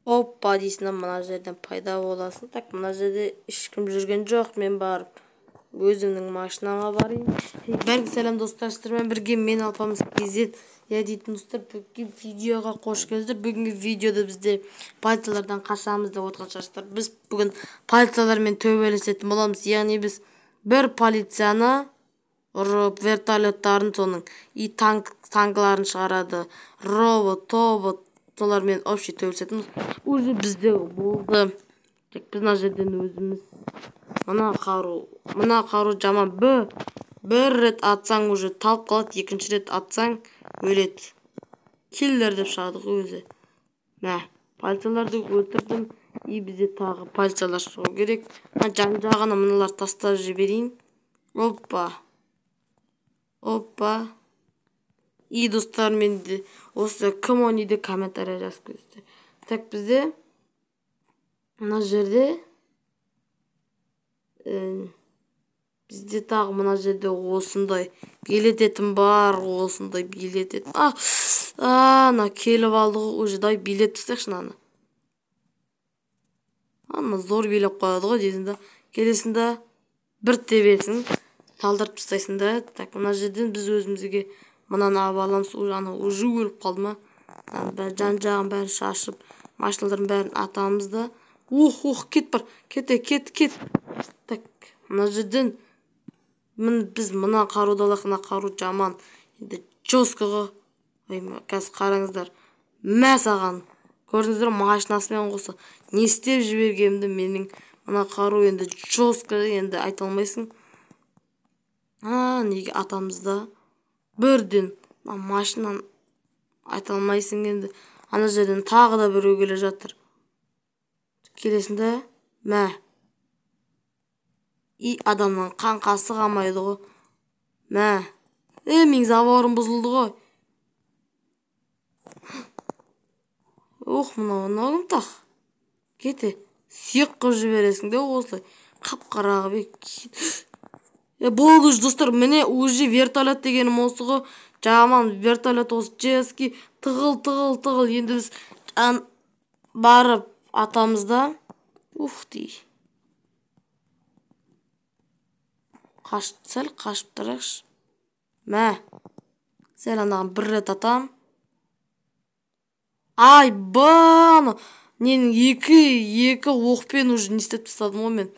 Оппа дейсің, мына жерден пайда боласың. Так, мына жерде ешкім жүрген жоқ. Мен барып өзімнің машинама барайын. Бәрге сәлем достар, сіздермен бірге мен алпамыс кезет. Я дейтін достар, бүгінгі видеоға қош келдіңіздер. Бүгінгі видеода бізде полициялардан қашамыз деп отырған шығарсыздар. Біз бүгін полициялармен төбелесетін боламыз. Яғни біз бір полицияны ұрып, вертолеттарын соның и танкыларын шығарады. Робот, солармен общий төбелесетін уже бізде болды. Тек біз мына жерден өзіміз мына қару жаман. Бір рет атсаң уже талып қалады, екінші рет атсаң өледі. Киллер деп шығады ғой өзі. Мә, полицияларды өлтірдім. И бізде тағы полициялар шығу керек. Жан-жағына мыналар тастап жіберейін. Оппа. И достар, менде осы кім ойнайды комментария жазып көрсетті. Так, бізде мына жерде бізде тағы мына жерде осындай билететін бар, осындай билететін. Ана келіп алды ғой, уже дай билет тастайықшы ана. Ана зор билеп қояды ғой дейсің да. Келесінде бір тебесің, талдырып тастайсың да. Так, мына жерден біз өзімізге мынаны алып аламыз. Уже өліп қалды ма? Жан-жағын бәрін шашып, машиналардың бәрін атамыз да. Кет бар. Кет. Так, мына жерден біз мына қаруды алайық, мына қару жаман. Енді жесткіға. Қазір қараңыздар. Мә саған. Көрдіңіздер, машинасымен қоса не істеп жібергенімді. Менің мына қару енді жесткі, енді айта алмайсың. Неге атамыз да? Бірден машинаны айта алмайсың енді. Ана жерден тағы да біреу келе жатыр. Келесінде мә. И адамның қаңқасы қалмайды ғой. Мә. Менің заборым бұзылды ғой. Мынау кім тақ? Кете. Сүйек қып жібересің де осылай. Қап-қара қып. Болды уже достар, міне уже вертолет дегенім осы ғой. Жаман вертолет осы жески тығыл. Енді біз барып атамызда. Дей. Сәл қашып тұрайықшы. Мә. Сәл анаған бір рет атам. Ненің екі оқпен уже не істеп тастадым ғой мен.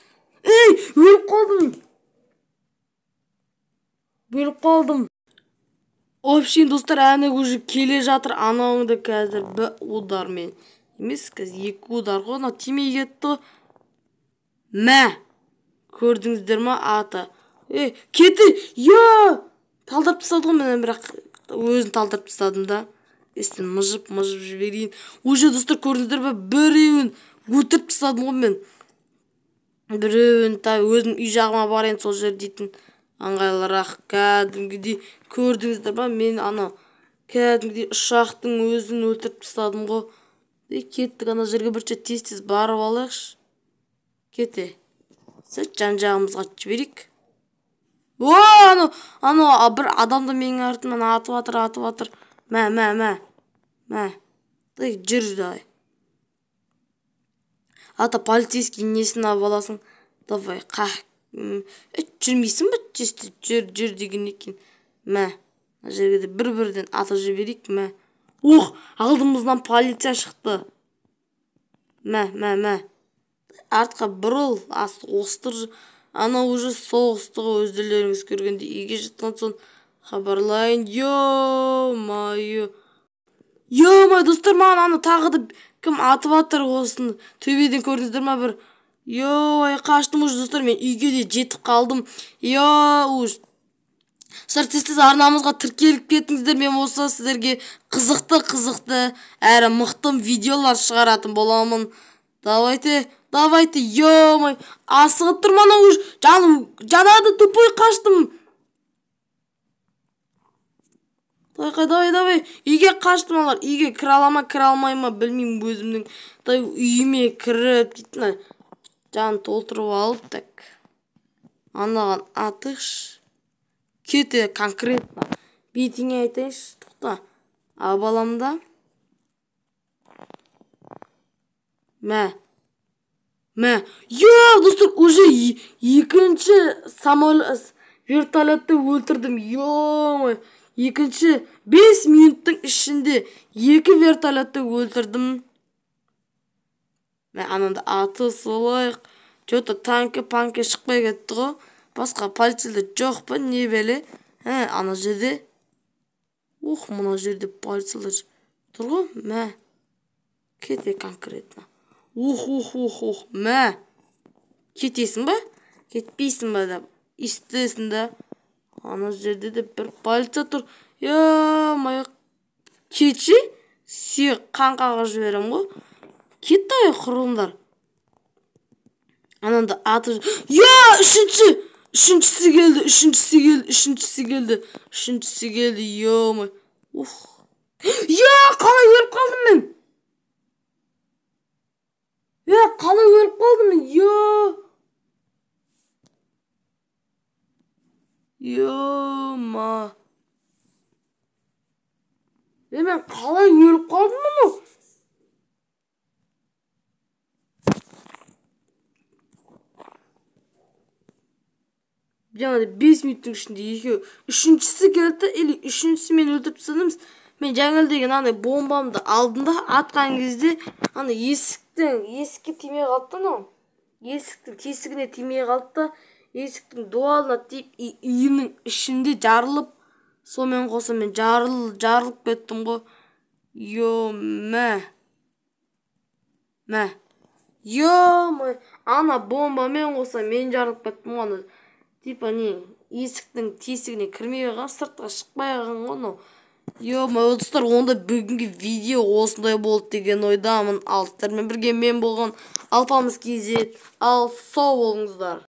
Өліп қалдым. Общем, достар, әне уже келе жатыр. Анауыңды қазір бір удармен. Емес, қазір екі удар ғой. Ана тимей кетті. Мә. Көрдіңіздер ма аты? Кетті. Талдырып тастады ғой мен, бірақ өзін талдырып тастадым да. Естен мұжып жіберейін. Уже достар, көрдіңіздер ма? Біреуін өтіріп тастадым ғой мен. Біреуін өзім үй жағыма барайын, сол жер дейтін аңғайлырақ. Кәдімгідей көрдіңіздер ма? Мен кәдімгідей ұшақтың өзін өлтіріп тастадым ғой. Кеттік, ана жерге бірше тез барып алайықшы. Кете. Сәт жан-жағымызға жіберейік. Бір адамды менің артымнан атып атыр. Мә. Жүр дай. Ата полицейский несін алып аласың. Давай, жүрмейсің бі? Жүр деген екен. Мә. Жерге де бір-бірден атып жіберейік. Мә. Алдымыздан полиция шықты. Мә. Артқа бұрыл, остыр. Ана уже соғысты ғой, өздеріңіз көргенде. Үйге жеттен соң хабарлайын. Ё-май, достар, маған ана тағы да кім атып атыр осын. Төбеден көрдіңіздер ма бір? Қаштым уже достар, мен үйге де жетіп қалдым. Тез арнамызға тіркеліп кетіңіздер. Мен осы сіздерге қызықты әрі мықты видеолар шығаратын боламын. Давайте, ё-май, асығып тұрмана уж, жанады, тупой қаштым. Давай, үйге қаштым алар, үйге кіре алмай ма, білмеймін өзімнің. Үйіме кіріп, дейтін, жан толтырып алып, так. Анаған атыш. Кете, конкретно. Бетіңе айтайыншы, тоқта. Абаламда. Мә. Достар, уже екінші вертолетті өлтірдім. Екінші 5 минуттың ішінде 2 вертолетті өлтірдім. Ананда аты солайық. Что-то танкі шықпай кетті ғой. Басқа полицейлер жоқ па, не беле? Ана жерде. Мына жерде полицейлер тұр ғой. Кете конкретно. Кетесің ба? Кетпейсің ба деп. Истесің да. Ана жерде де бір полиция тұр. Кетші? Сүйе қанқаға жіберем ғой. Кетті құрылымдар. Ананда аты... Үшіншісі келді. Қалай өліп қалдым мен? Мен қалай өліп қалдым мұны? Жаңағыдай 5 минуттың ішінде екеу. Үшіншісі келді, или үшіншісі мен өлтіріп тастадым. Мен жаңылдеген андай бомбамды алдында атқан кезде есікке тимей қалды да, есіктің тесігіне тимей қалды да, есіктің дуалына тиіп үйімнің ішінде жарылып, сонымен қоса мен жарылып кеттім ғой. Ана бомбамен қоса мен жарылып кеттім ғой. Типа есіктің тесігіне кірмей қалған, сыртқа шықпай қалған ғой. Достар, онда бүгінгі видео осындай болды деген ойдамын. Ал сіздермен бірге мен болған Алпамыс KZ. Ал сау болыңыздар.